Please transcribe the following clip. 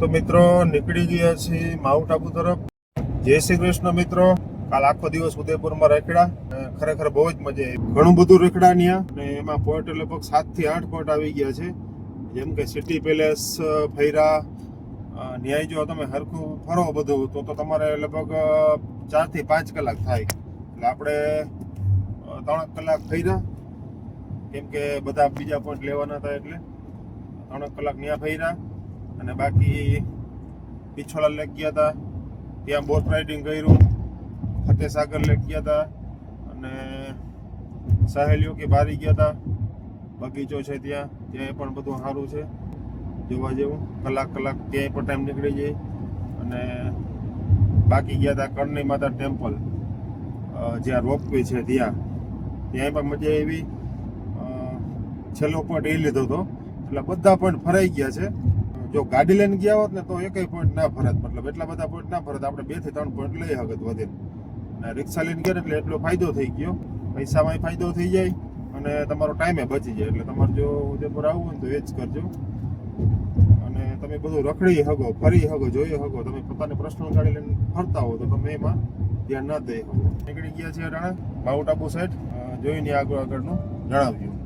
તો મિત્રો નીકળી ગયા છીએ માઉન્ટ આબુ તરફ. જય શ્રી કૃષ્ણ મિત્રો. કાલ આખો દિવસ ઉદયપુરમાં રખડ્યા, ખરેખર બહુ જ મજા આવી. ઘણું બધું રખડ્યા ત્યાં, અને એમાં પોઈન્ટ લગભગ 7 થી 8 પોઈન્ટ આવી ગયા છે. જેમ કે સિટી પેલેસ ફૈરા, ન્યાય જો તમે હરખું ફરો બધું તો તમારે લગભગ 4 થી 5 કલાક થાય. એટલે આપણે 3 કલાક ફર્યા, કેમ કે બધા બીજા પોઈન્ટ લેવાના હતા, એટલે 3 કલાક ત્યાં ફર્યા. અને બાકી પિછોલા લેક ગયા હતા, ત્યાં બોટ રાઇડિંગ કર્યું. ફતેસાગર લેક ગયા હતા, અને સહેલીઓ કે બારી ગયા હતા. બગીચો છે ત્યાં પણ બધું સારું છે જોવા જેવું. કલાક ત્યાંય પણ ટાઈમ નીકળી જાય. અને બાકી ગયા હતા કરણી માતા ટેમ્પલ, જ્યાં રોપવે છે ત્યાંય પણ મજા આવી. છેલ્લો પોઈન્ટ એ લીધો હતો, એટલે બધા પોઈન્ટ ફરાઈ ગયા છે. જો ગાડી લઈને ગયા હોત ને તો એકેય પોઈન્ટ ના ફરત, મતલબ એટલા બધા પોઈન્ટ ના ફરત. આપણે 2 થી 3 પોઈન્ટ લઈ શકત વધીને. અને રિક્ષા લઈને ગયા એટલે એટલો ફાયદો થઈ ગયો, પૈસામાં ફાયદો થઈ જાય અને તમારો ટાઈમે બચી જાય. એટલે તમારે જો ઉદયપુર આવવું હોય તો એ જ કરજો. અને તમે બધું રખડી શકો, ફરી શકો, જોઈ શકો. તમે પોતાની પર્સનલ ગાડી લઈને ફરતા હો તો તમે એમાં ધ્યાન ના દઈ શકો. નીકળી ગયા છે અટાણે માઉન્ટ આબુ સાઈડ. જોઈને આગળનું જણાવજો.